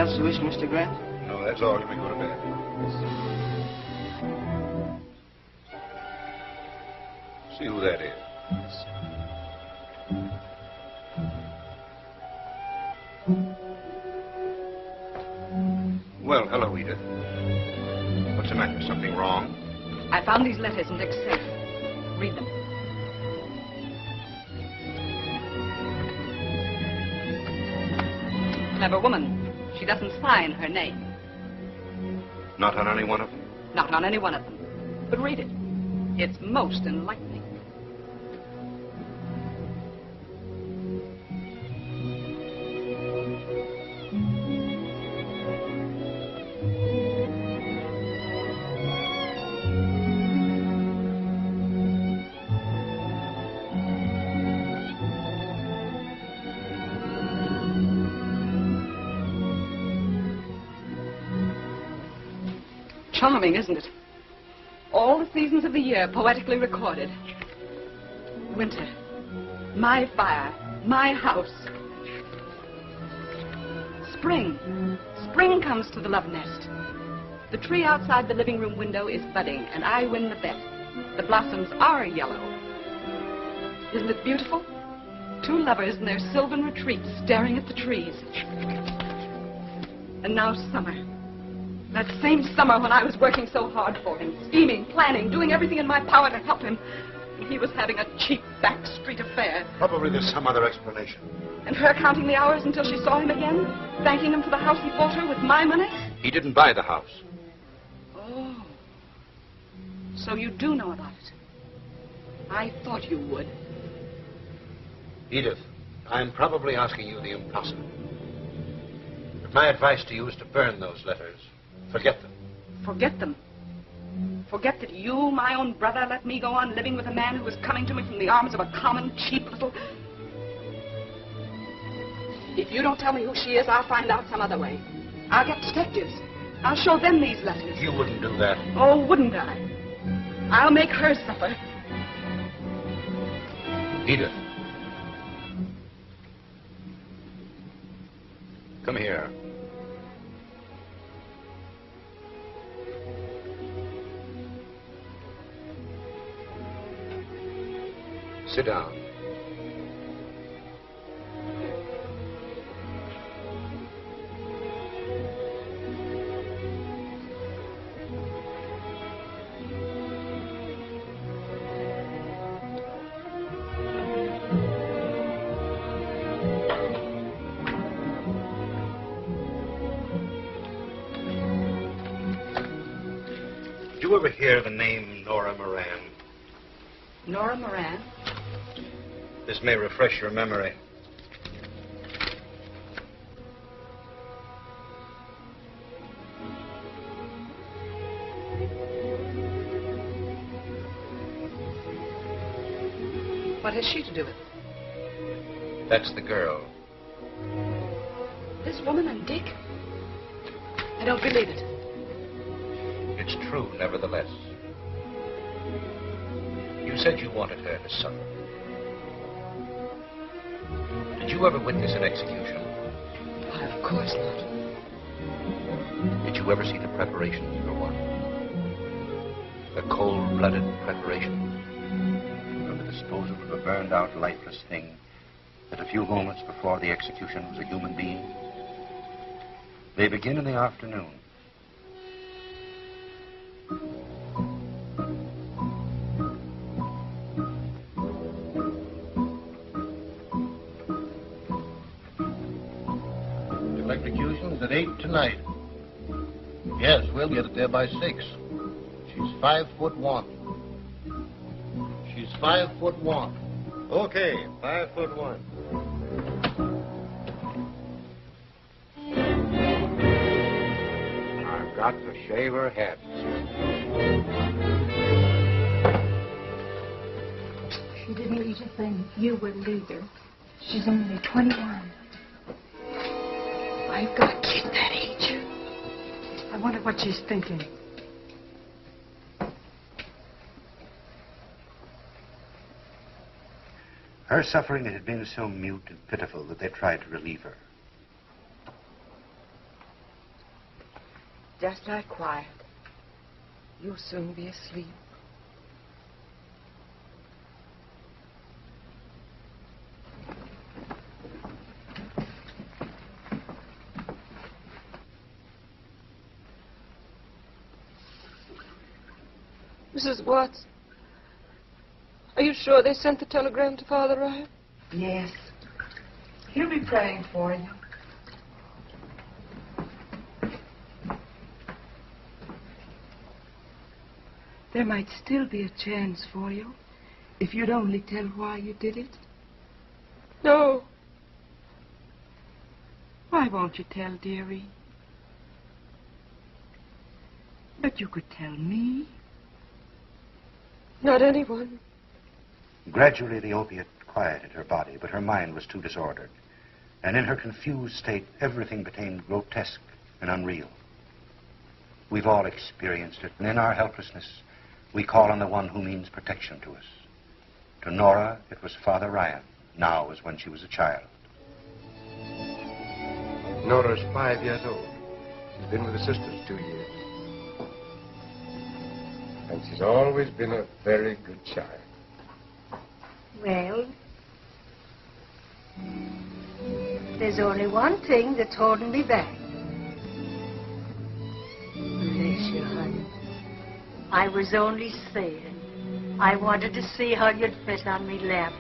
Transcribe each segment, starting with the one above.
else you wish, Mr. Grant? No, that's all. You may go to bed. See who that is. Well, hello, Edith. What's the matter? Something wrong? I found these letters in Dick's safe. Read them. Clever woman. She doesn't sign her name. Not on any one of them? Not on any one of them. But read it. It's most enlightening. Charming, isn't it? All the seasons of the year poetically recorded. Winter, my fire, my house. Spring, spring comes to the love nest. The tree outside the living room window is budding, and I win the bet. The blossoms are yellow. Isn't it beautiful? Two lovers in their sylvan retreat staring at the trees. And now summer. That same summer when I was working so hard for him, scheming, planning, doing everything in my power to help him. And he was having a cheap back street affair. Probably there's some other explanation. And her counting the hours until she saw him again, thanking him for the house he bought her with my money? He didn't buy the house. Oh. So you do know about it. I thought you would. Edith, I'm probably asking you the impossible. But my advice to you is to burn those letters. Forget them. Forget them? Forget that you, my own brother, let me go on living with a man who was coming to me from the arms of a common, cheap little... If you don't tell me who she is, I'll find out some other way. I'll get detectives. I'll show them these letters. You wouldn't do that. Oh, wouldn't I? I'll make her suffer. Edith. Come here. Sit down. Did you ever hear the name Nora Moran? Nora Moran? This may refresh your memory. What has she to do with it? That's the girl. This woman and Dick? I don't believe it. It's true, nevertheless. You said you wanted her to suffer. Did you ever witness an execution? Why, of course not. Did you ever see the preparations for one? The cold-blooded preparations for the disposal of a burned-out, lifeless thing that a few moments before the execution was a human being? They begin in the afternoon. Electrocution's at 8 tonight. Yes, we'll get it there by 6. She's 5'1". She's 5'1". Okay, 5'1". I've got to shave her head. She didn't eat a thing. You wouldn't either. She's only 21. I've got a kid that age. I wonder what she's thinking. Her suffering had been so mute and pitiful that they tried to relieve her. Just lie quiet. You'll soon be asleep. Mrs. Watts, are you sure they sent the telegram to Father Ryan? Yes. He'll be praying for you. There might still be a chance for you if you'd only tell why you did it. No. Why won't you tell, dearie? But you could tell me. Not anyone. Gradually, the opiate quieted her body, but her mind was too disordered. And in her confused state, everything became grotesque and unreal. We've all experienced it, and in our helplessness, we call on the one who means protection to us. To Nora, it was Father Ryan, now as when she was a child. Nora's 5 years old. She's been with her sisters 2 years. And she's always been a very good child. Well, there's only one thing that's holding me back. Bless you, honey. I was only saying, I wanted to see how you'd fit on me lap.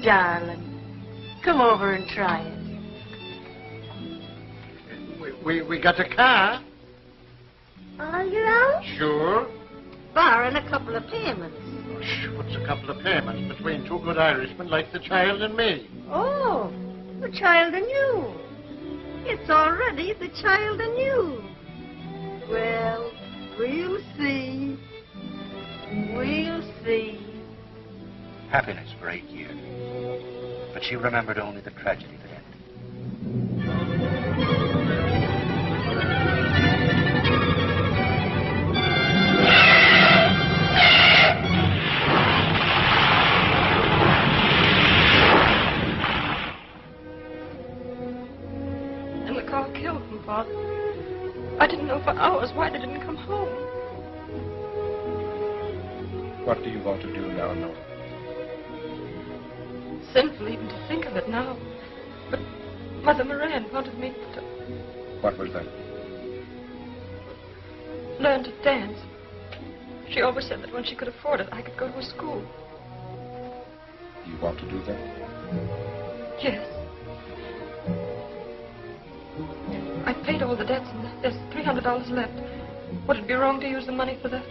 Darling, come over and try it. We got a car. All your own? Sure. Barring a couple of payments. What's a couple of payments between two good Irishmen like the child and me? Oh, the child and you. It's already the child and you. Well, we'll see. We'll see. Happiness for 8 years. But she remembered only the tragedy that ended. And the car killed him, Father. I didn't know for hours why they didn't come home. What do you want to do now, Nora? Sinful even to think of it now. But Mother Moran wanted me to What was that? learn to dance. She always said that when she could afford it, I could go to a school. You want to do that? Yes. I paid all the debts, and there's $300 left. Would it be wrong to use the money for that?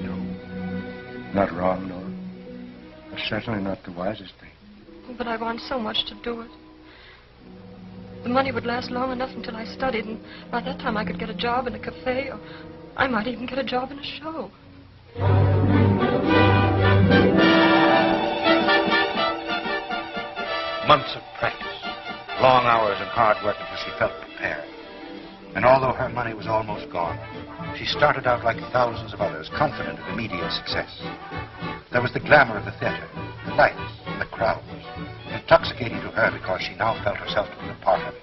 No. Not wrong, Nora. But certainly not the wisest thing. But I want so much to do it. The money would last long enough until I studied, and by that time I could get a job in a cafe, or I might even get a job in a show. Months of practice, long hours and hard work until she felt prepared. And although her money was almost gone, she started out like thousands of others, confident of immediate success. There was the glamour of the theater, the lights, and the crowds, intoxicating to her because she now felt herself to be a part of it.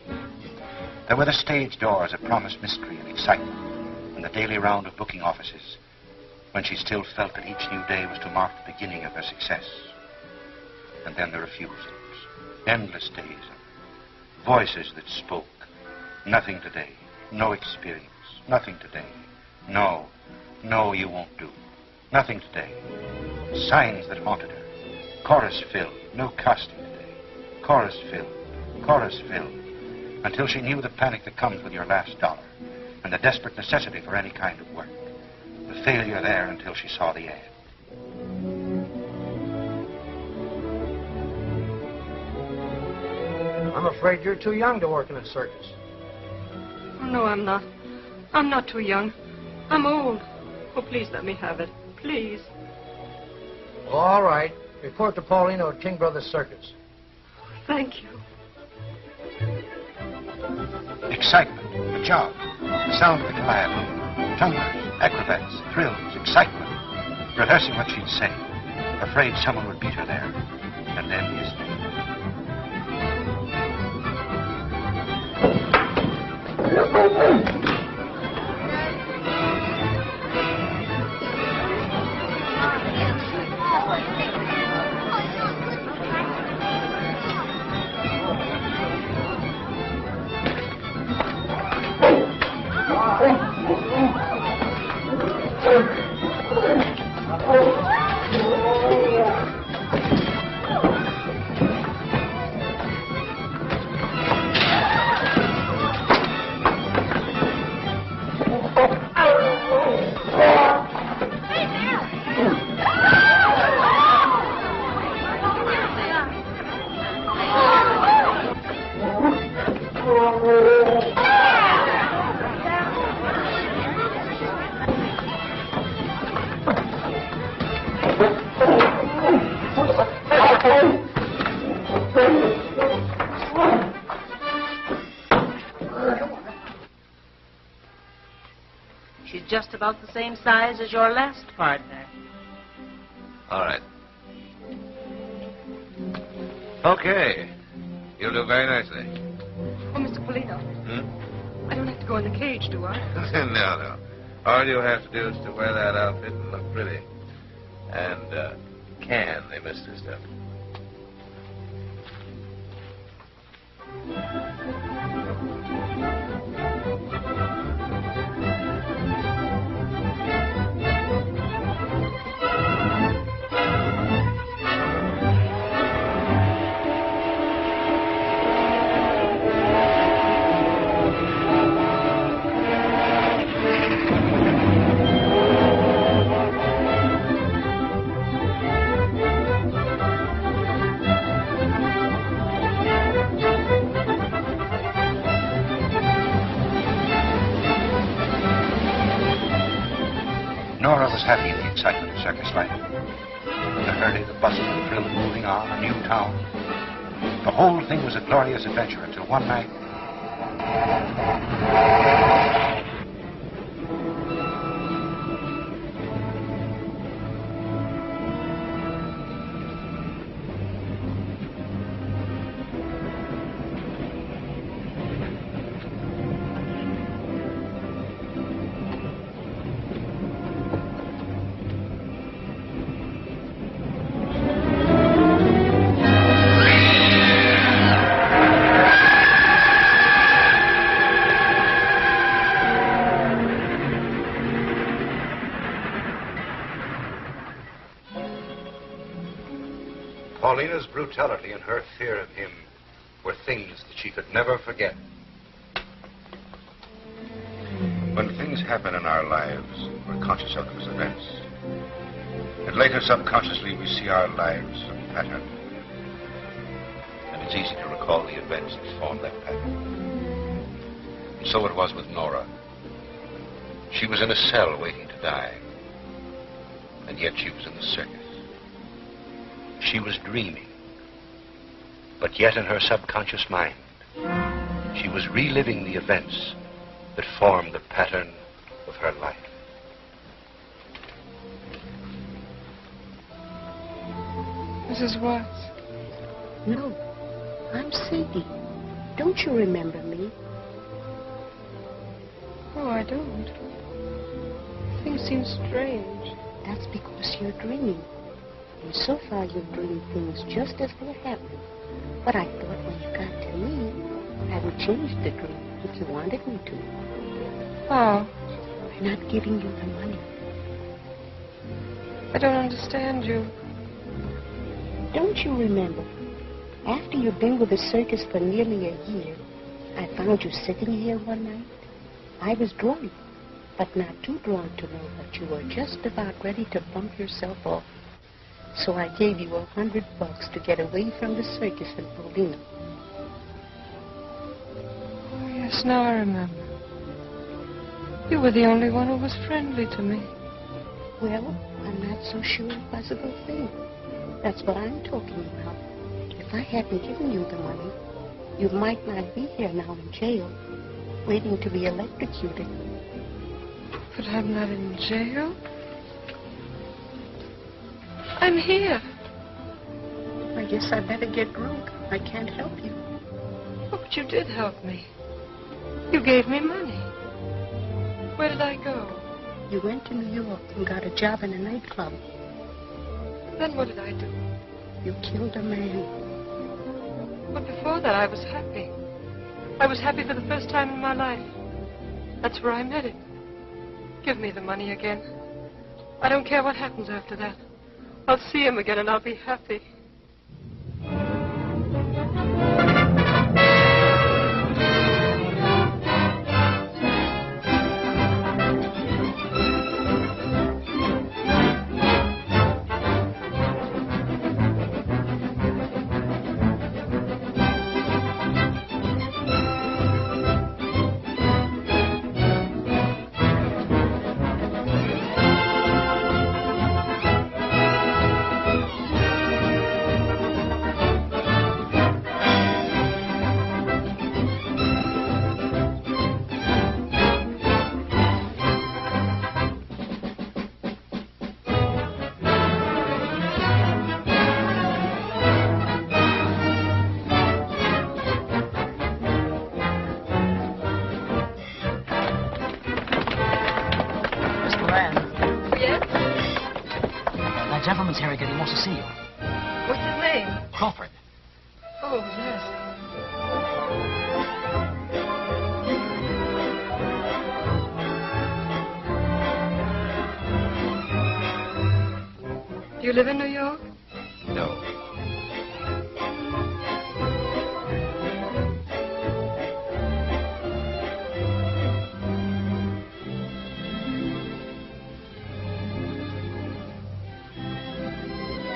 There were the stage doors that promised mystery and excitement, and the daily round of booking offices, when she still felt that each new day was to mark the beginning of her success. And then the refusals, endless days of voices that spoke. Nothing today, no experience, nothing today. No, no, you won't do. Nothing today. Signs that haunted her. Chorus filled, no casting today. Chorus filled, until she knew the panic that comes with your last dollar, and the desperate necessity for any kind of work. The failure there until she saw the ad. I'm afraid you're too young to work in a circus. Oh, no, I'm not. I'm not too young. I'm old. Oh, please let me have it. Please. All right. Report to Paulino at King Brothers Circus. Thank you. Excitement, a job, the sound of the calliope, tumblers, acrobats, thrills, excitement. Rehearsing what she'd say, afraid someone would beat her there, and then his name. She's just about the same size as your last partner. All right. Okay. You'll do very nicely. Oh, Mr. Polino. Hmm? I don't have to go in the cage, do I? No. All you have to do is to wear that outfit and look pretty. And, can they miss this stuff? Nora was happy in the excitement of circus life. The hurry, the bustle, the thrill of moving on, a new town. The whole thing was a glorious adventure until one night. Paulina's brutality and her fear of him were things that she could never forget. When things happen in our lives, we're conscious of them as events. And later, subconsciously, we see our lives as a pattern. And it's easy to recall the events that formed that pattern. And so it was with Nora. She was in a cell waiting to die. And yet she was in the circus. She was dreaming, but yet in her subconscious mind, she was reliving the events that formed the pattern of her life. Mrs. Watts? No, I'm Sadie. Don't you remember me? Oh, I don't. Things seem strange. That's because you're dreaming. And so far you've dreamed things just as they happened. But I thought when you got to me, I would change the dream if you wanted me to. Oh, By not giving you the money. I don't understand you. Don't you remember? After you've been with the circus for nearly a year, I found you sitting here one night. I was drawn, but not too drawn to know that you were just about ready to bump yourself off. So I gave you $100 to get away from the circus in Paulina. Oh, yes, now I remember. You were the only one who was friendly to me. Well, I'm not so sure it was a good thing. That's what I'm talking about. If I hadn't given you the money, you might not be here now in jail, waiting to be electrocuted. But I'm not in jail. I'm here. I guess I better get drunk. I can't help you. Oh, but you did help me. You gave me money. Where did I go? You went to New York and got a job in a nightclub. Then what did I do? You killed a man. But before that, I was happy. I was happy for the first time in my life. That's where I met him. Give me the money again. I don't care what happens after that. I'll see him again and I'll be happy. Harrigan, he wants to see you. What's his name? Crawford. Oh, yes. Do you live in New York? No.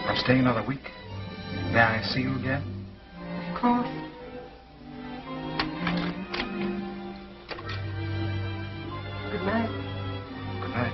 I'm staying another week. May I see you again? Of course. Good night. Good night.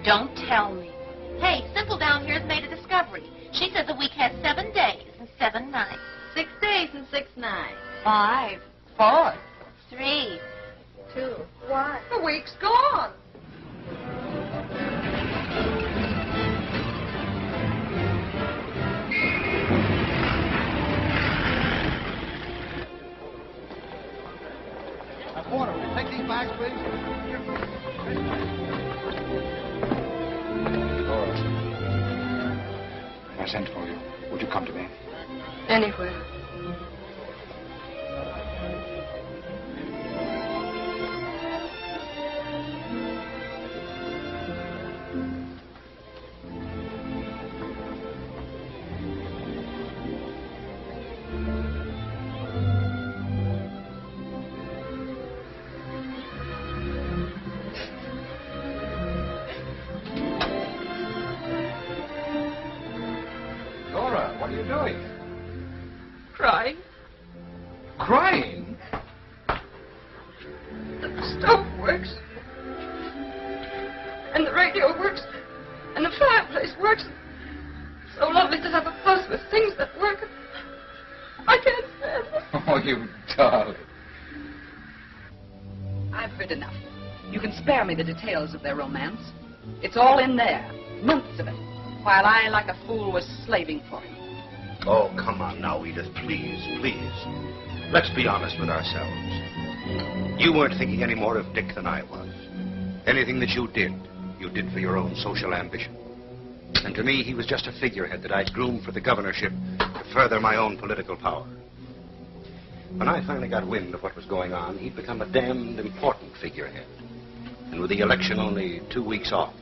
Don't tell me. Hey, Simple down here's made a discovery. She says the week has 7 days and 7 nights. 6 days and 6 nights. 5, 4, 3, 2, 1. The week's gone. Porter, will you take these bags, please? I sent for you. Would you come to me? Anywhere. Nora, what are you doing? Crying. Crying? The stove works. And the radio works. And the fireplace works. It's so lovely to have a house with things that work. I can't stand it. Oh, you darling. I've heard enough. You can spare me the details of their romance. It's all in there, months of it, while I, like a fool, was slaving for him. Oh, come on now, Edith, please, please. Let's be honest with ourselves. You weren't thinking any more of Dick than I was. Anything that you did for your own social ambition. And to me, he was just a figurehead that I'd groomed for the governorship to further my own political power. When I finally got wind of what was going on, he'd become a damned important figurehead. And with the election only 2 weeks off,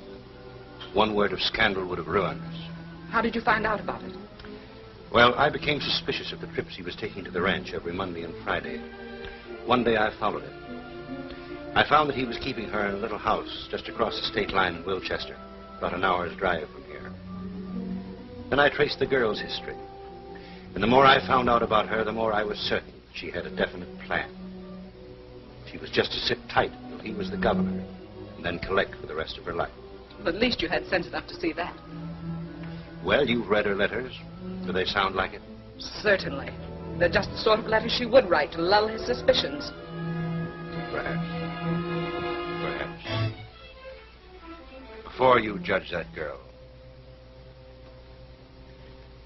one word of scandal would have ruined us. How did you find out about it? Well, I became suspicious of the trips he was taking to the ranch every Monday and Friday. One day I followed him. I found that he was keeping her in a little house just across the state line in Wilchester, about an hour's drive from here. Then I traced the girl's history. And the more I found out about her, the more I was certain she had a definite plan. She was just to sit tight until he was the governor, and then collect for the rest of her life. Well, at least you had sense enough to see that. Well, you've read her letters. Do they sound like it? Certainly. They're just the sort of letters she would write to lull his suspicions. Perhaps. Perhaps. Before you judge that girl,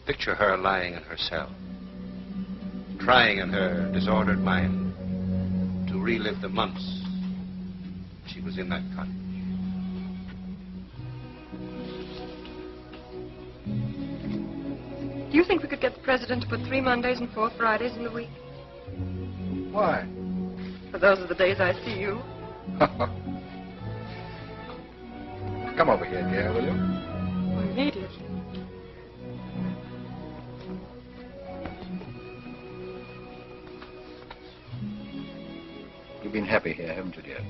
picture her lying in her cell, trying in her disordered mind to relive the months she was in that cottage. Do you think we could get the president to put 3 Mondays and 4 Fridays in the week? Why? For those are the days I see you. Come over here, dear, will you? Oh, immediately. You've been happy here, haven't you, dear?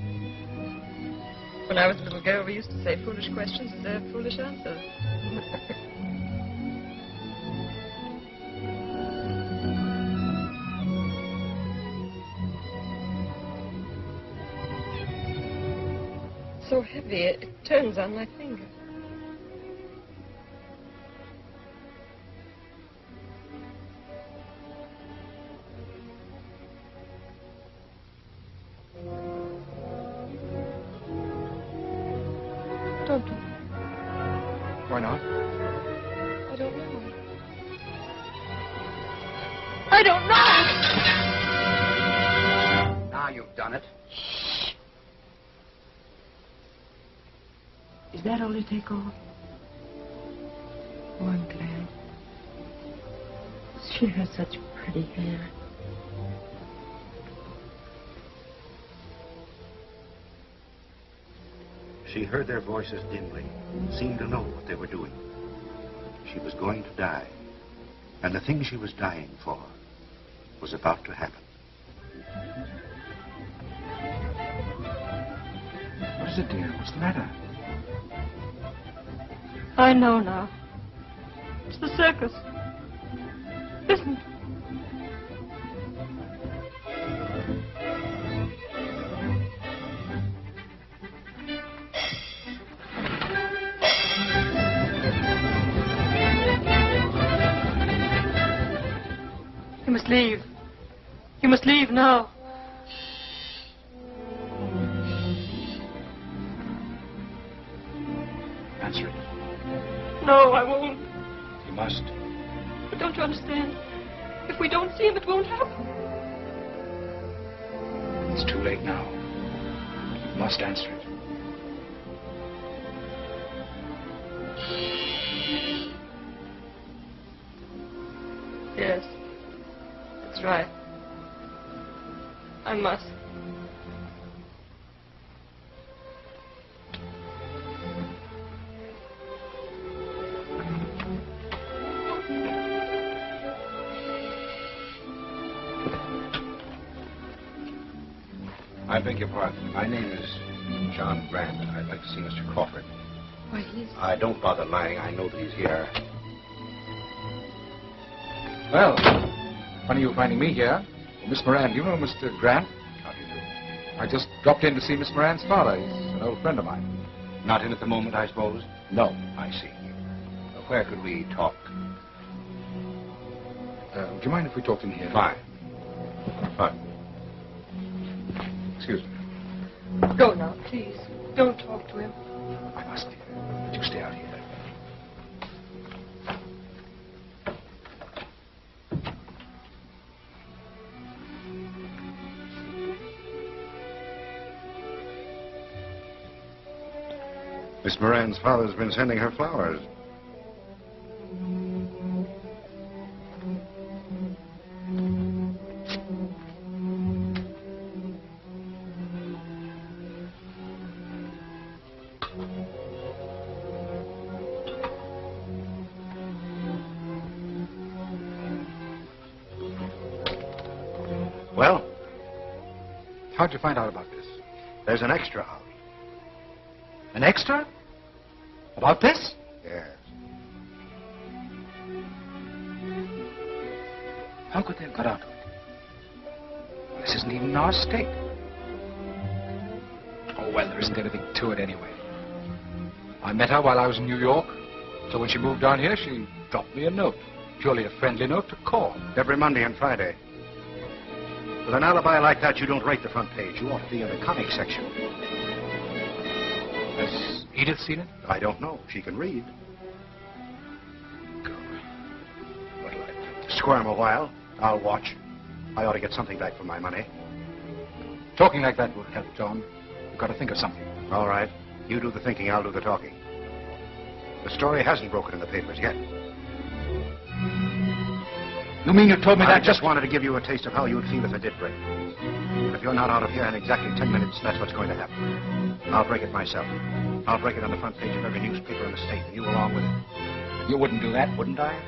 When I was a little girl, we used to say foolish questions deserve foolish answers. So heavy, it turns on my finger. Don't do it. Why not? I don't know. I don't know! Now you've done it. Is that all you take off? Oh, I'm glad. She has such pretty hair. She heard their voices dimly, seemed to know what they were doing. She was going to die, and the thing she was dying for was about to happen. What is it, dear? What's the matter? I know now. It's the circus. Listen. You must leave. You must leave now. Answer it. No, I won't. You must. But don't you understand? If we don't see him, it won't happen. It's too late now. You must answer it. Yes. That's right. I must. I beg your pardon. My name is John Grant, and I'd like to see Mr. Crawford. Why, he's... Don't bother lying. I know that he's here. Well, funny you finding me here. Miss Moran, do you know Mr. Grant? How do you do? I just dropped in to see Miss Moran's father. He's an old friend of mine. Not in at the moment, I suppose? No. I see. Where could we talk? Do you mind if we talked in here? Fine. Fine. Excuse me. Go now, please. Don't talk to him. I must, dear. But you stay out here. Miss Moran's father's been sending her flowers. Well? How'd you find out about this? There's an extra out. An extra? About this? Yes. How could they have got out of it? Well, this isn't even in our state. Oh, well, there isn't anything to it anyway. I met her while I was in New York. So when she moved down here, she dropped me a note. Purely a friendly note to call. Every Monday and Friday. With an alibi like that, you don't rate the front page. You ought to be in the comic section. Has Edith seen it? I don't know. She can read. What'll I do? Squirm a while. I'll watch. I ought to get something back for my money. Talking like that will help, John. You've got to think of something. All right. You do the thinking, I'll do the talking. The story hasn't broken in the papers yet. You mean you told me that I just wanted to give you a taste of how you'd feel if it did break. But if you're not out of here in exactly 10 minutes, that's what's going to happen. I'll break it myself. I'll break it on the front page of every newspaper in the state, and you along with it. You wouldn't do that, Wouldn't I?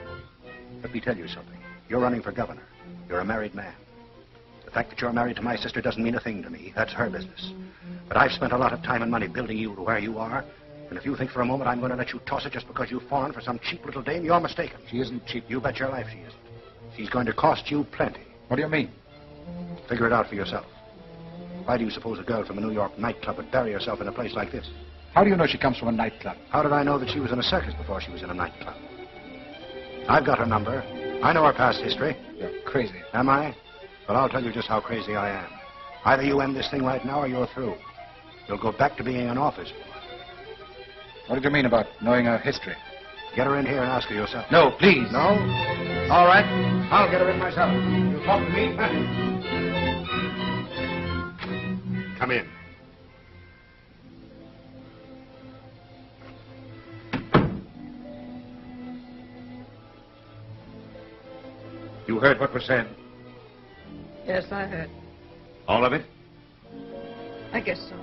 Let me tell you something. You're running for governor. You're a married man. The fact that you're married to my sister doesn't mean a thing to me. That's her business. But I've spent a lot of time and money building you to where you are. And if you think for a moment I'm going to let you toss it just because you've fallen for some cheap little dame, you're mistaken. She isn't cheap. You bet your life she isn't. She's going to cost you plenty. What do you mean? Figure it out for yourself. Why do you suppose a girl from a New York nightclub would bury herself in a place like this? How do you know she comes from a nightclub? How did I know that she was in a circus before she was in a nightclub? I've got her number. I know her past history. You're crazy. Am I? Well, I'll tell you just how crazy I am. Either you end this thing right now or you're through. You'll go back to being an office boy. What did you mean about knowing her history? Get her in here and ask her yourself. No, please. No? All right. I'll get her in myself. You talk to me? Come in. You heard what was said? Yes, I heard. All of it? I guess so.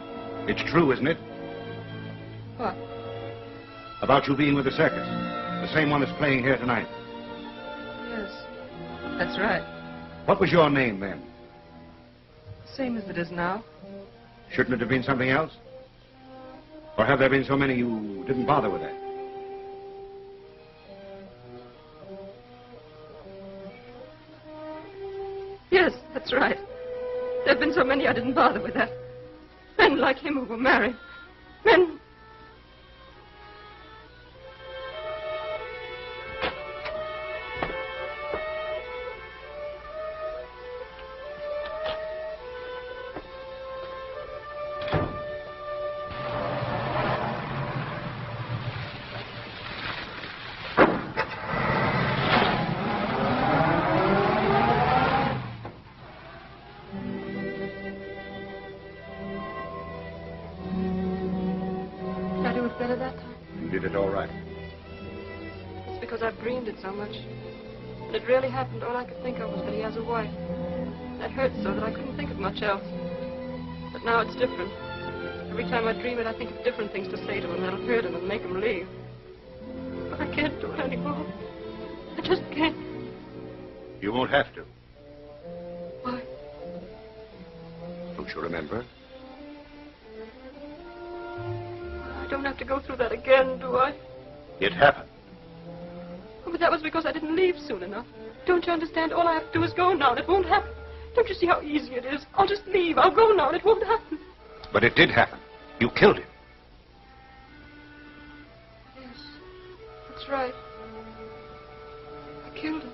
It's true, isn't it? What? About you being with the circus. The same one that's playing here tonight. Yes, that's right. What was your name then? Same as it is now. Shouldn't it have been something else? Or have there been so many you didn't bother with that? Yes, that's right. There have been so many I didn't bother with that. Men like him who were married. Men... so much. When it really happened, all I could think of was that he has a wife. That hurt so that I couldn't think of much else. But now it's different. Every time I dream it, I think of different things to say to him that'll hurt him and make him leave. But I can't do it anymore. I just can't. You won't have to. Why? Don't you remember? I don't have to go through that again, do I? It happened. Oh, but that was because I didn't leave soon enough. Don't you understand? All I have to do is go now, and it won't happen. Don't you see how easy it is? I'll just leave. I'll go now, and it won't happen. But it did happen. You killed him. Yes, that's right. I killed him.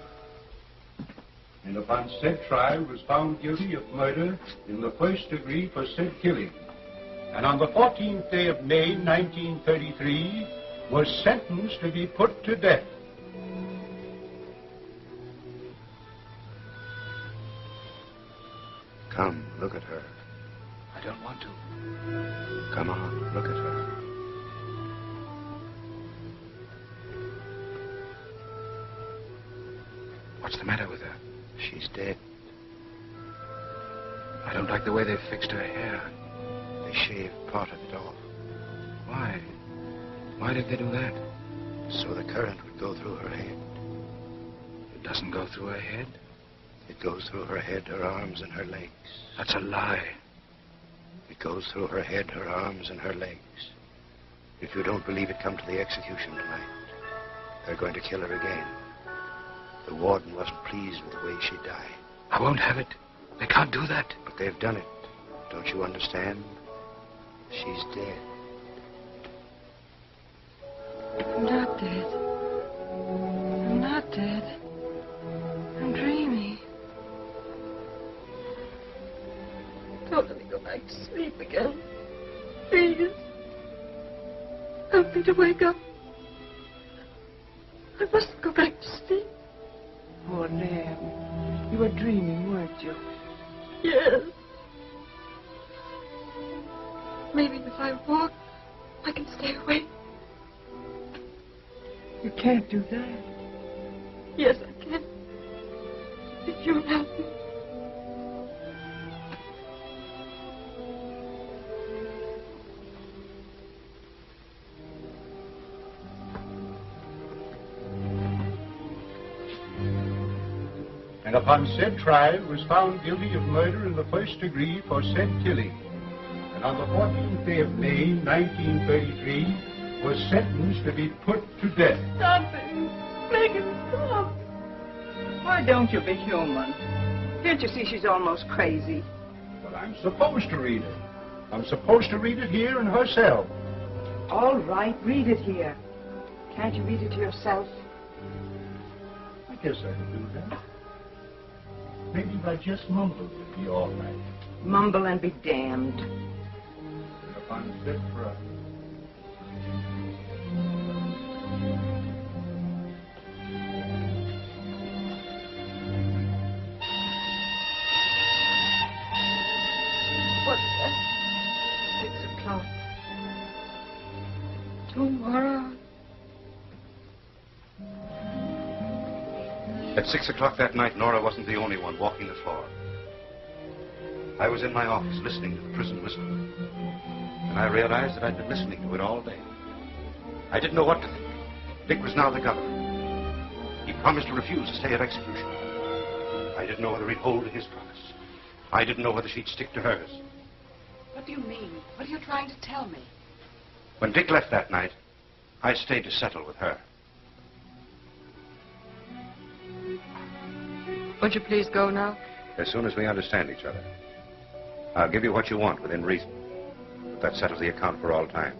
And upon said trial was found guilty of murder in the first degree for said killing. and on the 14th day of May, 1933, was sentenced to be put to death. Come, look at her. I don't want to. Come on, look at her. What's the matter with her? She's dead. I don't like the way they've fixed her hair. They shaved part of it off. Why? Why did they do that? So the current would go through her head. It doesn't go through her head? It goes through her head, her arms, and her legs. That's a lie. It goes through her head, her arms, and her legs. If you don't believe it, come to the execution tonight. They're going to kill her again. The warden wasn't pleased with the way she died. I won't have it. They can't do that. But they've done it. Don't you understand? She's dead. I'm not dead. I'm not dead. I'm dreaming. Don't let me go back to sleep again. Please. Help me to wake up. I mustn't go back to sleep. Poor lamb. You were dreaming, weren't you? Yes. Maybe if I walk, I can stay awake. You can't do that. Yes, I can. If you'll help me. And upon said trial was found guilty of murder in the first degree for said killing. And on the 14th day of May, 1933, was sentenced to be put to death. Stop it. Make it stop. Why don't you be human? Can't you see she's almost crazy? But I'm supposed to read it. I'm supposed to read it here in her cell. All right, read it here. Can't you read it to yourself? I guess I can do that. Maybe if I just mumble, it'll be all right. Mumble and be damned. And upon said trial. What's that? 6 o'clock. Tomorrow. At 6 o'clock that night, Nora wasn't the only one walking the floor. I was in my office listening to the prison whistle. And I realized that I'd been listening to it all day. I didn't know what to think. Dick was now the governor. He promised to refuse to stay at execution. I didn't know whether he'd hold to his promise. I didn't know whether she'd stick to hers. What do you mean? What are you trying to tell me? When Dick left that night, I stayed to settle with her. Won't you please go now? As soon as we understand each other. I'll give you what you want within reason. But that settles the account for all time.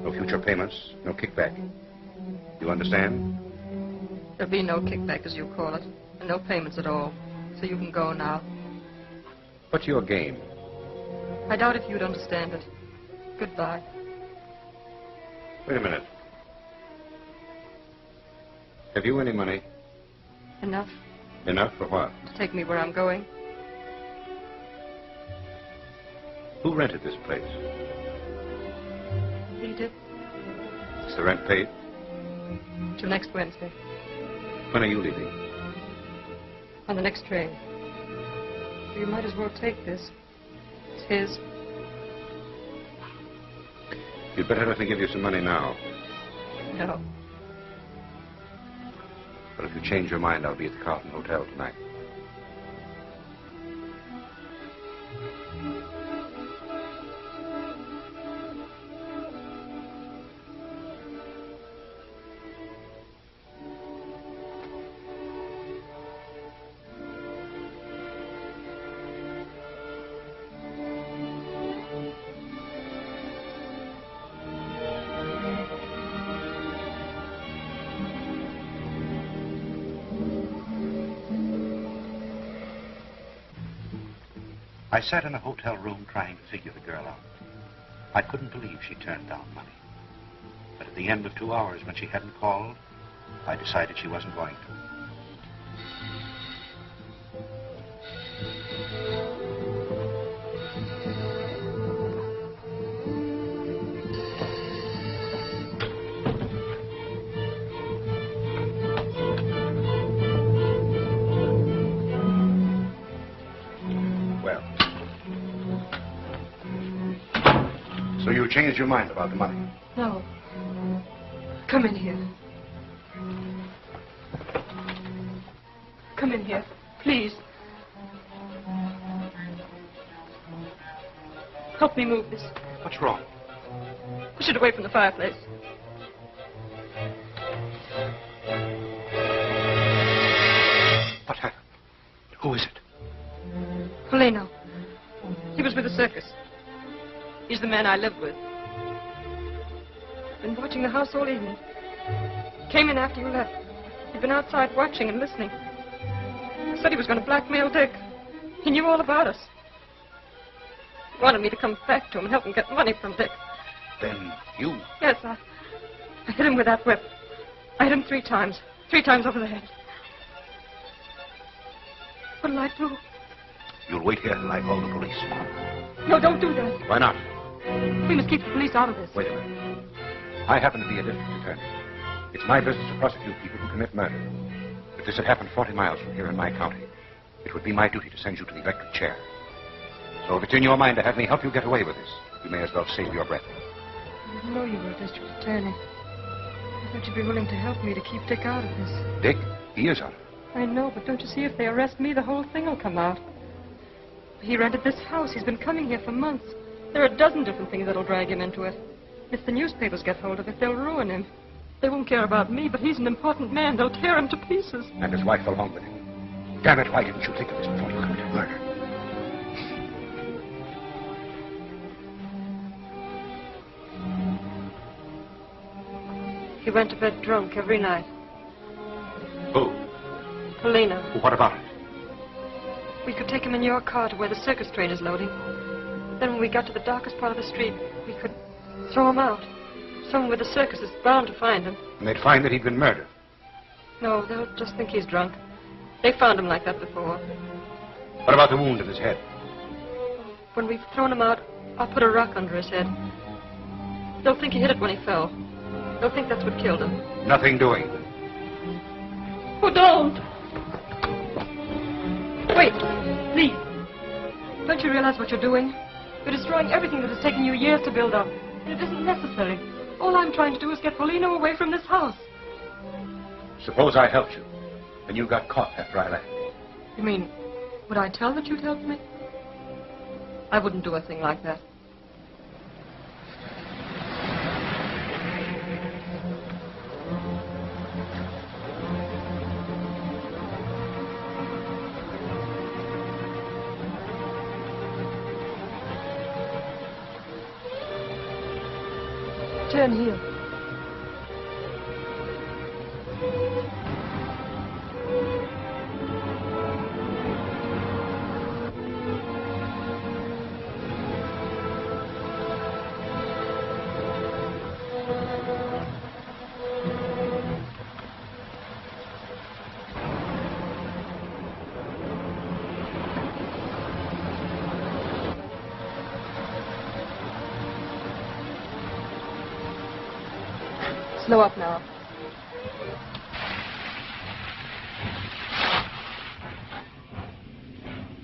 No future payments, no kickback. You understand? There'll be no kickback, as you call it, and no payments at all. So you can go now. What's your game? I doubt if you'd understand it. Goodbye. Wait a minute. Have you any money? Enough Enough for what? to take me where I'm going. Who rented this place? He did. Is the rent paid? Till next Wednesday. When are you leaving? On the next train. So you might as well take this. It's his. You'd better let me give you some money now. No. But if you change your mind, I'll be at the Carlton Hotel tonight. I sat in a hotel room trying to figure the girl out. I couldn't believe she turned down money. But at the end of 2 hours, when she hadn't called, I decided she wasn't going to. So you changed your mind about the money? No. Come in here. Come in here, please. Help me move this. What's wrong? Push it away from the fireplace. What happened? Who is it? Polino. He was with the circus. He's the man I lived with. Been watching the house all evening. Came in after you left. He'd been outside watching and listening. Said he was going to blackmail Dick. He knew all about us. He wanted me to come back to him and help him get money from Dick. Then you... Yes, I hit him with that whip. I hit him 3 times. 3 times over the head. What'll I do? You'll wait here till I call the police. No, don't do that. Why not? We must keep the police out of this. Wait a minute. I happen to be a district attorney. It's my business to prosecute people who commit murder. If this had happened 40 miles from here in my county, it would be my duty to send you to the electric chair. So if it's in your mind to have me help you get away with this, you may as well save your breath. I didn't know you were a district attorney. I thought you'd be willing to help me to keep Dick out of this. Dick? He is out of it. I know, but don't you see, if they arrest me, the whole thing will come out. He rented this house. He's been coming here for months. There are a dozen different things that'll drag him into it. If the newspapers get hold of it, they'll ruin him. They won't care about me, but he's an important man. They'll tear him to pieces. And his wife along with him. Damn it, why didn't you think of this before you committed murder? He went to bed drunk every night. Who? Polino. Well, what about it? We could take him in your car to where the circus train is loading. Then when we got to the darkest part of the street, we could throw him out. Someone with the circus is bound to find him. And they'd find that he'd been murdered. No, they'll just think he's drunk. They found him like that before. What about the wound in his head? When we've thrown him out, I'll put a rock under his head. They'll think he hit it when he fell. They'll think that's what killed him. Nothing doing. Oh, don't! Wait, please. Don't you realize what you're doing? You're destroying everything that has taken you years to build up. And it isn't necessary. All I'm trying to do is get Polino away from this house. Suppose I helped you, and you got caught after I left. You mean, would I tell that you'd helped me? I wouldn't do a thing like that. Turn here. Slow up now.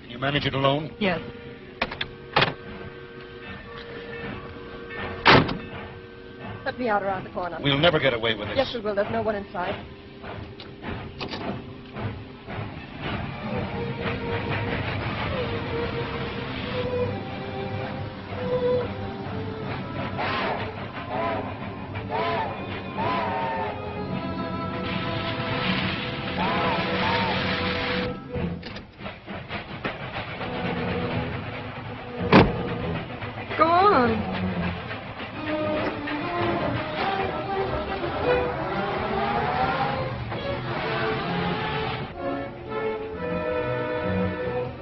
Can you manage it alone? Yes. Let me out around the corner. We'll never get away with this. Yes, we will. There's no one inside. Go on.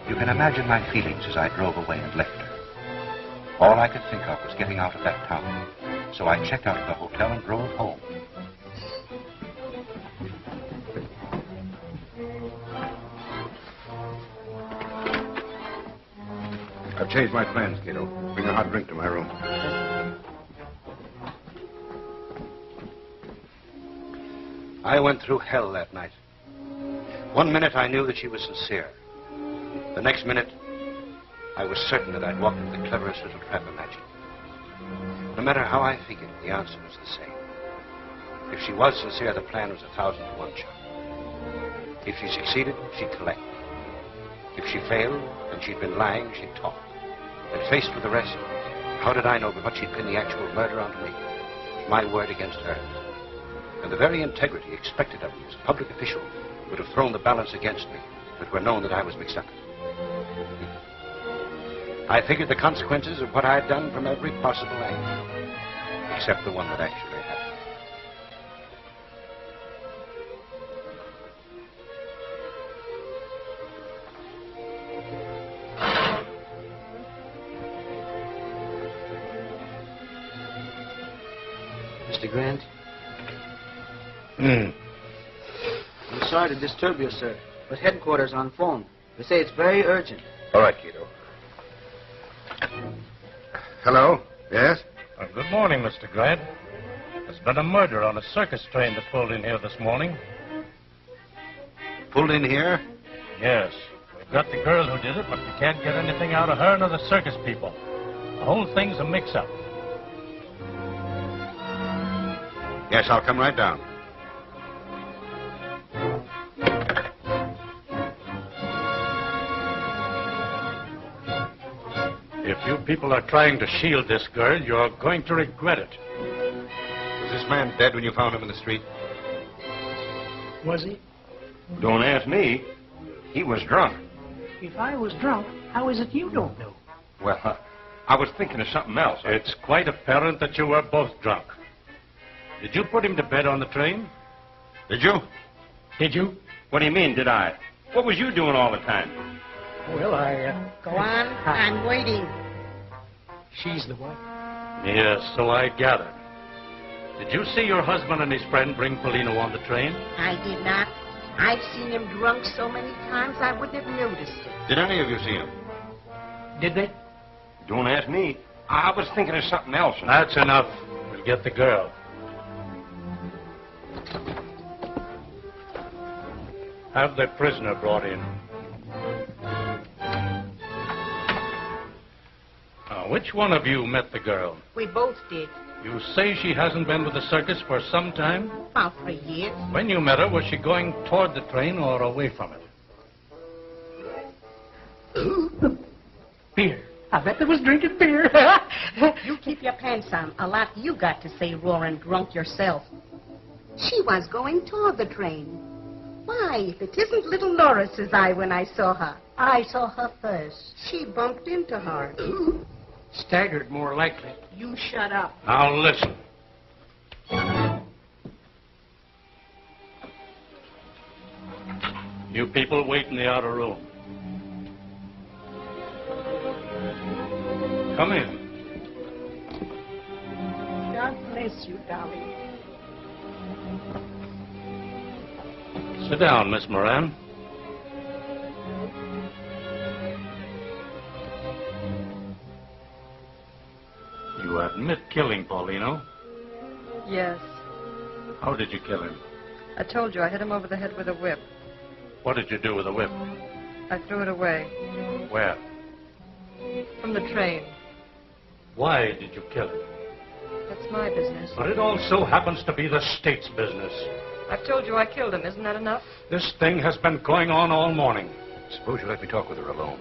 You can imagine my feelings as I drove away and left her. All I could think of was getting out of that town. So I checked out of the hotel and drove home. I've changed my plans, Cato. Bring a hot drink to my room. I went through hell that night. One minute I knew that she was sincere. The next minute, I was certain that I'd walked into the cleverest little trap imagined. No matter how I figured, the answer was the same. If she was sincere, the plan was 1,000 to 1 shot. If she succeeded, she'd collect. If she failed, and she'd been lying, she'd talk. And faced with the rest, how did I know but what she'd pin the actual murder onto me? My word against hers. And the very integrity expected of me as a public official would have thrown the balance against me if it were known that I was mixed up. I figured the consequences of what I had done from every possible angle, except the one that actually happened. Mr. Grant? I'm sorry to disturb you, sir, but headquarters on phone. They say it's very urgent. All right, Cato. Hello? Yes? Good morning, Mr. Grant. There's been a murder on a circus train that pulled in here this morning. Pulled in here? Yes. We've got the girl who did it, but we can't get anything out of her nor the circus people. The whole thing's a mix-up. Yes, I'll come right down. If you people are trying to shield this girl, you're going to regret it. Was this man dead when you found him in the street? Was he? Don't ask me. He was drunk. If I was drunk, how is it you don't know? Well, I was thinking of something else. It's quite apparent that you were both drunk. Did you put him to bed on the train? Did you? Did you? What do you mean, did I? What was you doing all the time? Well, Go on. I'm waiting. She's the wife. Yes, so I gathered. Did you see your husband and his friend bring Polino on the train? I did not. I've seen him drunk so many times I wouldn't have noticed it. Did any of you see him? Did they? Don't ask me. I was thinking of something else. That's enough. We'll get the girl. Have the prisoner brought in. Now, which one of you met the girl? We both did. You say she hasn't been with the circus for some time? About 3 years. When you met her, was she going toward the train or away from it? Beer. I bet they was drinking beer. You keep your pants on. A lot you got to say, roaring drunk yourself. She was going toward the train. Why, if it isn't little Nora, says I when I saw her. I saw her first. She bumped into her. Staggered, more likely. You shut up. Now listen. You people wait in the outer room. Come in. God bless you, darling. Sit down, Miss Moran. You admit killing Paulino. Yes. How did you kill him? I told you I hit him over the head with a whip. What did you do with the whip? I threw it away. Where? From the train. Why did you kill him? That's my business. But it also happens to be the state's business. I've told you I killed him. Isn't that enough? This thing has been going on all morning. Suppose you let me talk with her alone.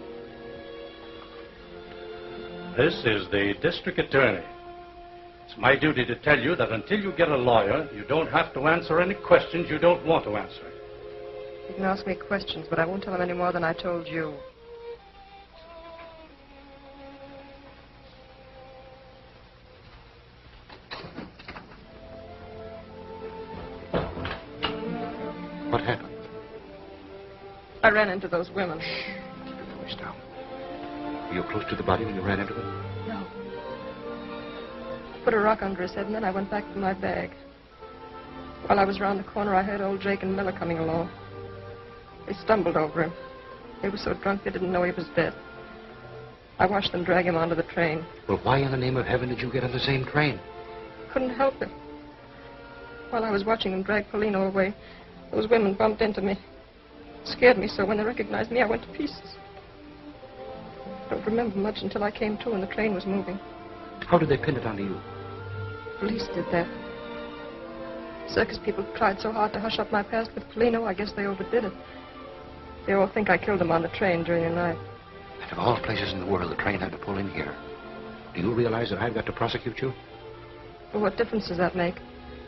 This is the district attorney. It's my duty to tell you that until you get a lawyer, you don't have to answer any questions you don't want to answer. You can ask me questions, but I won't tell him any more than I told you. What happened? I ran into those women. Keep your voice down. Were you close to the body when you ran into them? No. put a rock under his head, and then I went back for my bag. While I was round the corner, I heard old Jake and Miller coming along. They stumbled over him. They were so drunk they didn't know he was dead. I watched them drag him onto the train. Well, why in the name of heaven did you get on the same train? Couldn't help it. While I was watching them drag Polino away, those women bumped into me. It scared me so when they recognized me, I went to pieces. I don't remember much until I came to and the train was moving. How did they pin it onto you? Police did that. Circus people tried so hard to hush up my past with Polino, I guess they overdid it. They all think I killed him on the train during the night. And of all places in the world, the train had to pull in here. Do you realize that I've got to prosecute you? Well, what difference does that make?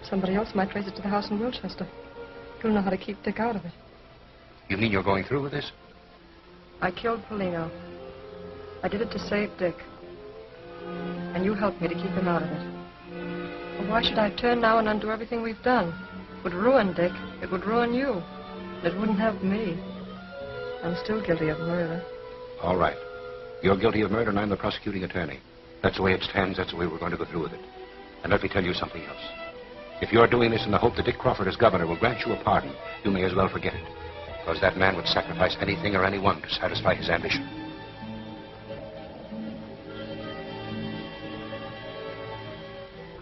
Somebody else might trace it to the house in Wilchester. You'll know how to keep Dick out of it. You mean you're going through with this? I killed Polino. I did it to save Dick. And you helped me to keep him out of it. Well, why should I turn now and undo everything we've done? It would ruin Dick. It would ruin you. And it wouldn't help me. I'm still guilty of murder. All right. You're guilty of murder and I'm the prosecuting attorney. That's the way it stands. That's the way we're going to go through with it. And let me tell you something else. If you're doing this in the hope that Dick Crawford as governor will grant you a pardon, you may as well forget it. Because that man would sacrifice anything or anyone to satisfy his ambition.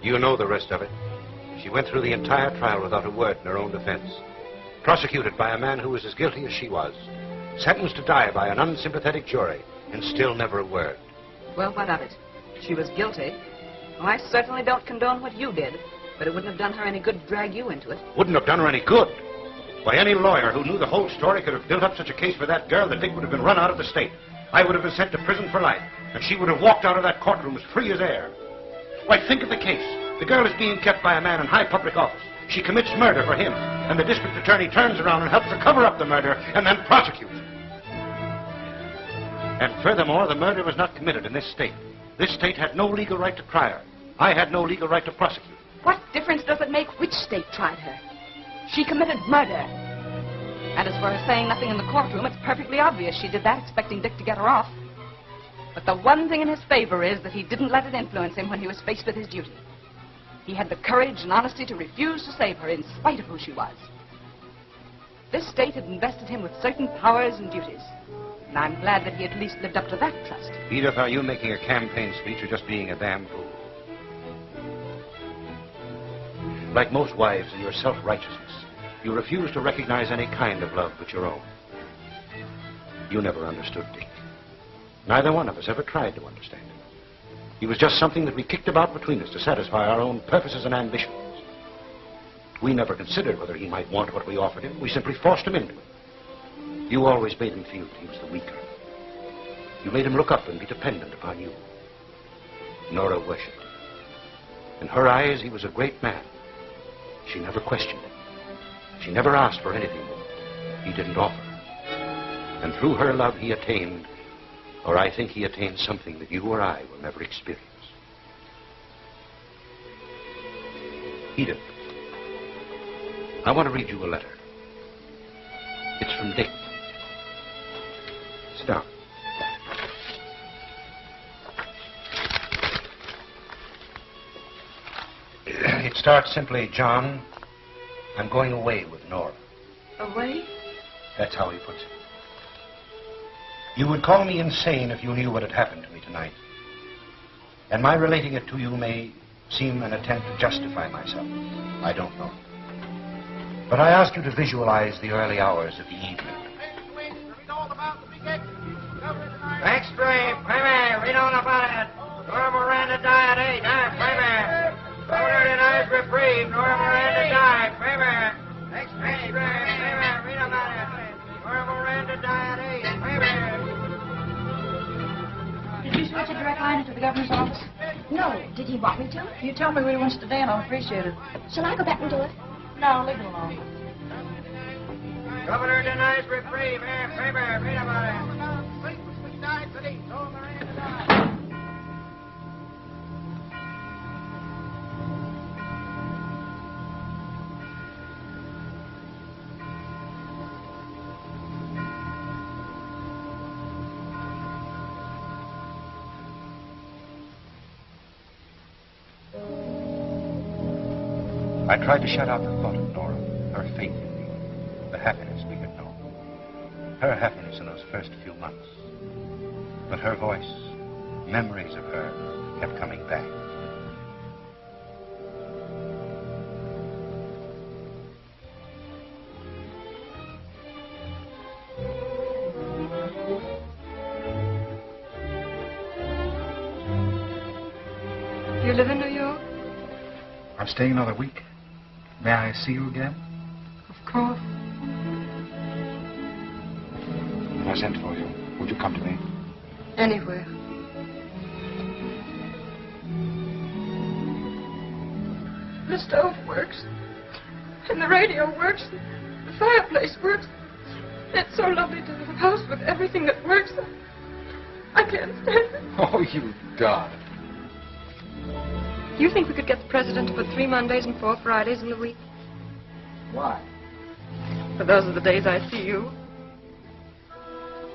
You know the rest of it. She went through the entire trial without a word in her own defense. Prosecuted by a man who was as guilty as she was. Sentenced to die by an unsympathetic jury. And still never a word. Well, what of it? She was guilty. Well, I certainly don't condone what you did. But it wouldn't have done her any good to drag you into it. Wouldn't have done her any good. Why, any lawyer who knew the whole story could have built up such a case for that girl that Dick would have been run out of the state. I would have been sent to prison for life. And she would have walked out of that courtroom as free as air. Why, think of the case. The girl is being kept by a man in high public office. She commits murder for him. And the district attorney turns around and helps her cover up the murder and then prosecutes her. And furthermore, the murder was not committed in this state. This state had no legal right to try her. I had no legal right to prosecute. What difference does it make which state tried her? She committed murder. And as for her saying nothing in the courtroom, it's perfectly obvious she did that expecting Dick to get her off. But the one thing in his favor is that he didn't let it influence him when he was faced with his duty. He had the courage and honesty to refuse to save her in spite of who she was. This state had invested him with certain powers and duties. And I'm glad that he at least lived up to that trust. Edith, are you making a campaign speech or just being a damn fool? Like most wives in your self-righteousness, you refuse to recognize any kind of love but your own. You never understood Dick. Neither one of us ever tried to understand him. He was just something that we kicked about between us to satisfy our own purposes and ambitions. We never considered whether he might want what we offered him. We simply forced him into it. You always made him feel that he was the weaker. You made him look up and be dependent upon you. Nora worshipped him. In her eyes, he was a great man. She never questioned him. She never asked for anything he didn't offer. And through her love, he attained, or I think he attained something that you or I will never experience. Edith, I want to read you a letter. It's from Dick. Sit down. It starts simply, John, I'm going away with Nora. Away? That's how he puts it. You would call me insane if you knew what had happened to me tonight. And my relating it to you may seem an attempt to justify myself. I don't know. But I ask you to visualize the early hours of the evening. Next stream, Premier, read on about it. Nora Moran died at 8, Premier. Governor denies reprieve, Nora Moran died, Premier. Next stream, Premier, read about it. Nora Moran died at 8, Premier. Did you switch a direct line into the governor's office? No. Did he want me to? You tell me where he wants to stay and I'll appreciate it. Shall I go back and do it? No, leave it alone. Governor denies reprieve, Premier, read about it. I tried to shut out the thought of Nora, her faith in me, the happiness we had known. Her happiness in those first few months. But her voice, memories of her, kept coming back. You live in New York? I'm staying another week. May I see you again? Of course. If I sent for you, would you come to me? Anywhere. The stove works. And the radio works. The fireplace works. It's so lovely to have a house with everything that works. I can't stand it. Oh, you darling. Do you think we could get the president to put 3 Mondays and 4 Fridays in the week? Why? For those are the days I see you.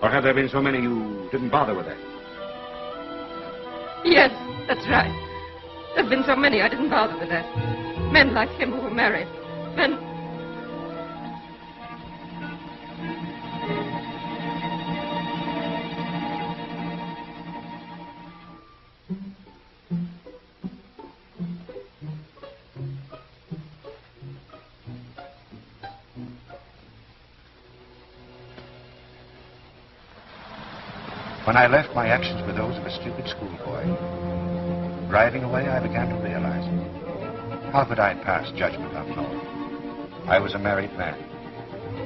Or have there been so many you didn't bother with that? Yes, that's right. There've been so many I didn't bother with that. Men like him who were married. Men... When I left, my actions were those of a stupid schoolboy. Driving away, I began to realize it. How could I pass judgment on Nora? I was a married man,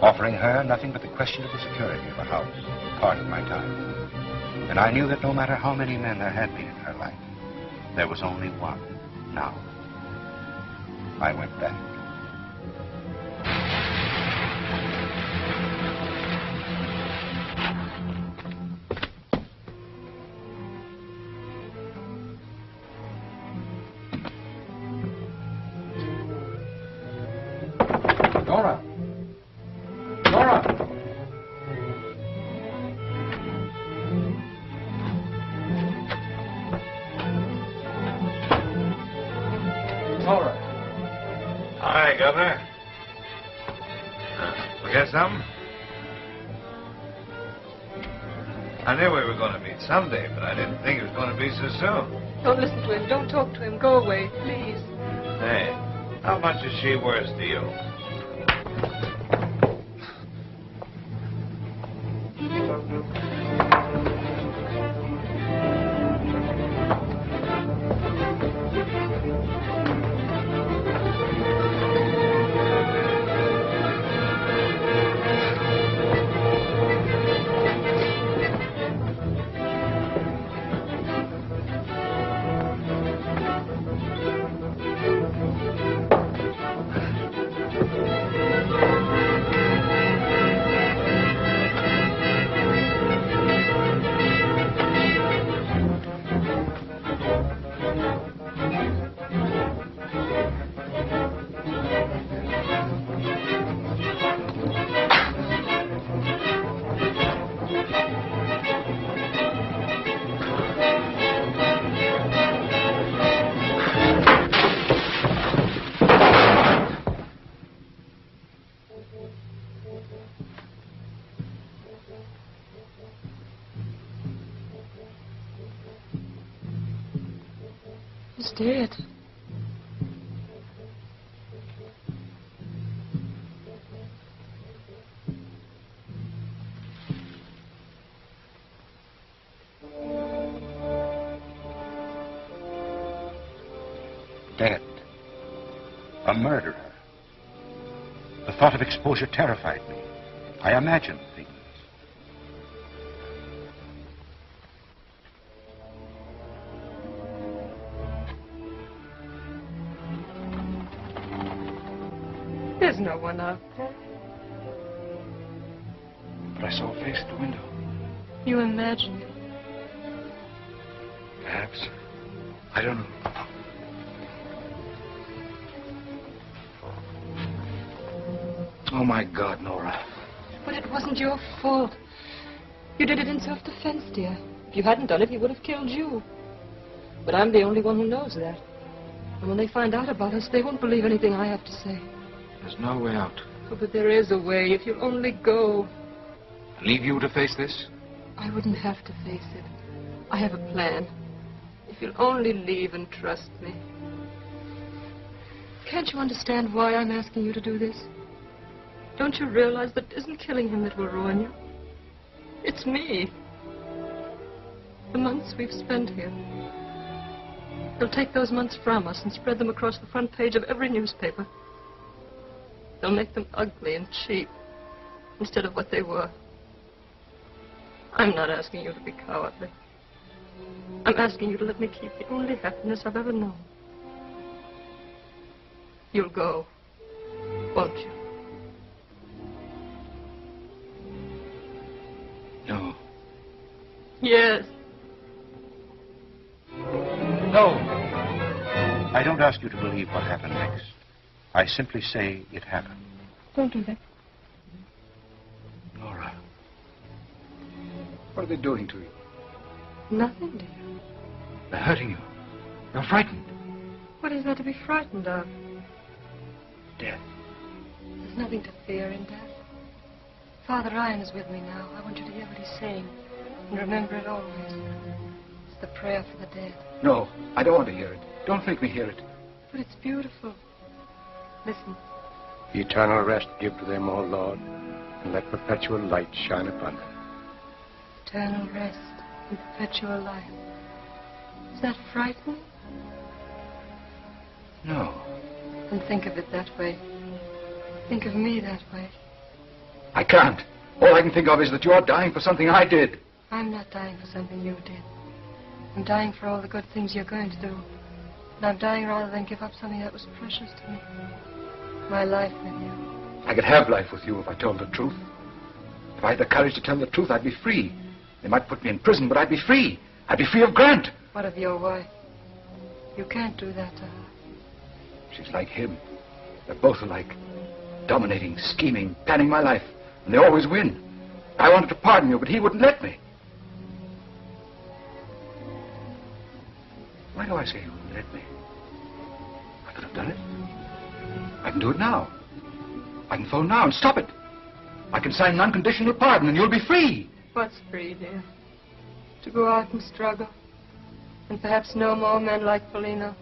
offering her nothing but the question of the security of a house, part of my time. And I knew that no matter how many men there had been in her life, there was only one now. I went back. Nora! Nora! Nora! Hi, Governor. Forget something? I knew we were going to meet someday, but I didn't think it was going to be so soon. Don't listen to him. Don't talk to him. Go away, please. Hey, how much is she worth to you? He's dead. Dead. A murderer. The thought of exposure terrified me. I imagined things. There's no one out there. But I saw a face at the window. You imagine it. Perhaps. I don't know. Oh, my God, Nora. But it wasn't your fault. You did it in self-defense, dear. If you hadn't done it, he would have killed you. But I'm the only one who knows that. And when they find out about us, they won't believe anything I have to say. There's no way out. Oh, but there is a way, if you'll only go. Leave you to face this? I wouldn't have to face it. I have a plan. If you'll only leave and trust me. Can't you understand why I'm asking you to do this? Don't you realize that it isn't killing him that will ruin you? It's me. The months we've spent here. They'll take those months from us and spread them across the front page of every newspaper. They'll make them ugly and cheap instead of what they were. I'm not asking you to be cowardly. I'm asking you to let me keep the only happiness I've ever known. You'll go, won't you? No. Yes. No. I don't ask you to believe what happened next. I simply say it happened. Don't do that. Nora. What are they doing to you? Nothing, dear. They're hurting you. You're frightened. What is there to be frightened of? Death. There's nothing to fear in death. Father Ryan is with me now. I want you to hear what he's saying. And remember it always. It's the prayer for the dead. No, I don't want to hear it. Don't make me hear it. But it's beautiful. Listen. Eternal rest give to them, O Lord, and let perpetual light shine upon them. Eternal rest and perpetual life. Is that frightening? No. Then think of it that way. Think of me that way. I can't. All I can think of is that you're dying for something I did. I'm not dying for something you did. I'm dying for all the good things you're going to do. And I'm dying rather than give up something that was precious to me. My life with you. I could have life with you if I told the truth. If I had the courage to tell the truth, I'd be free. They might put me in prison, but I'd be free. I'd be free of Grant. What of your wife? You can't do that to her. She's like him. They're both alike. Dominating, scheming, planning my life. And they always win. I wanted to pardon you, but he wouldn't let me. Why do I say he wouldn't let me? I could have done it. I can do it now. I can phone now and stop it. I can sign an unconditional pardon and you'll be free. What's free, dear? To go out and struggle. And perhaps no more men like Polino.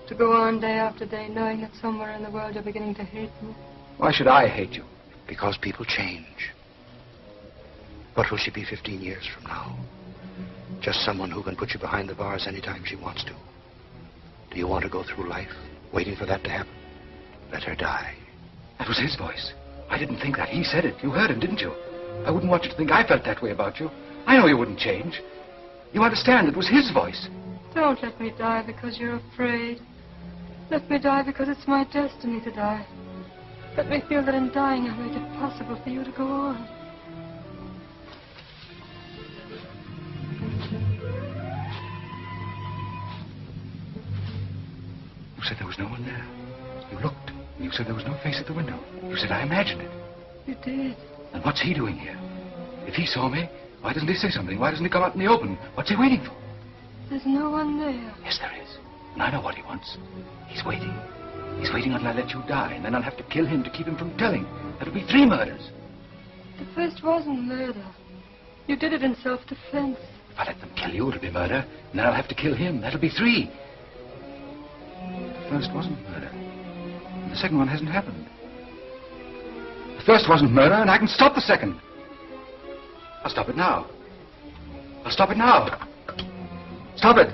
To go on day after day knowing that somewhere in the world you're beginning to hate me. Why should I hate you? Because people change. What will she be 15 years from now? Just someone who can put you behind the bars anytime she wants to. Do you want to go through life waiting for that to happen? Let her die. That was his voice. I didn't think that. He said it. You heard him, didn't you? I wouldn't want you to think I felt that way about you. I know you wouldn't change. You understand it was his voice. Don't let me die because you're afraid. Let me die because it's my destiny to die. Let me feel that in dying I make it possible for you to go on. You said there was no one there. You looked, and you said there was no face at the window. You said I imagined it. You did. And what's he doing here? If he saw me, why doesn't he say something? Why doesn't he come out in the open? What's he waiting for? There's no one there. Yes, there is. And I know what he wants. He's waiting. He's waiting until I let you die, and then I'll have to kill him to keep him from telling. That'll be 3 murders. The first wasn't murder. You did it in self-defense. If I let them kill you, it'll be murder, and then I'll have to kill him. That'll be 3. The first wasn't murder. And the second one hasn't happened. The first wasn't murder, and I can stop the second. I'll stop it now. I'll stop it now. Stop it.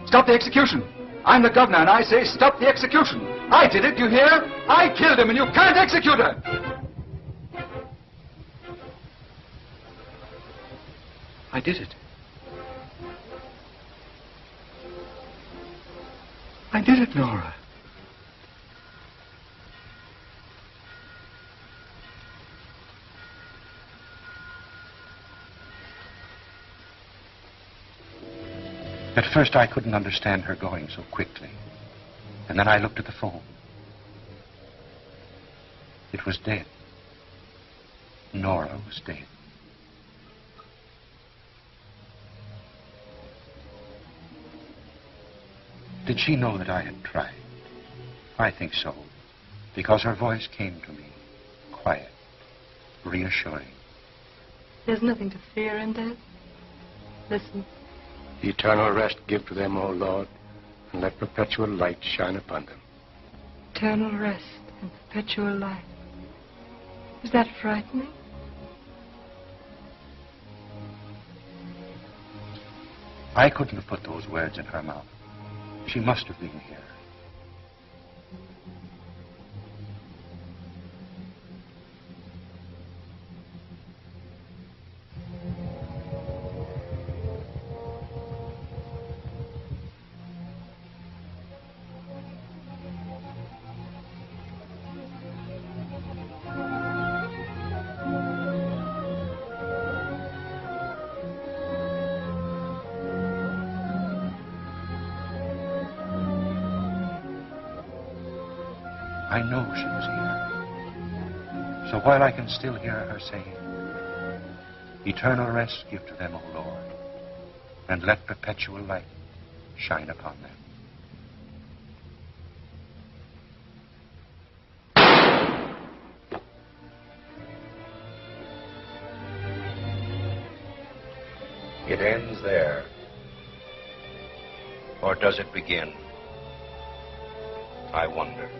Stop the execution. I'm the governor, and I say stop the execution. I did it, you hear? I killed him, and you can't execute her. I did it. I did it, Nora. At first, I couldn't understand her going so quickly. And then I looked at the phone. It was dead. Nora was dead. Did she know that I had tried? I think so, because her voice came to me, quiet, reassuring. There's nothing to fear in death. Listen. Eternal rest give to them, O Lord, and let perpetual light shine upon them. Eternal rest and perpetual life. Is that frightening? I couldn't have put those words in her mouth. She must have been here. I know she was here. So while I can still hear her saying, eternal rest give to them, O Lord, and let perpetual light shine upon them. It ends there. Or does it begin? I wonder.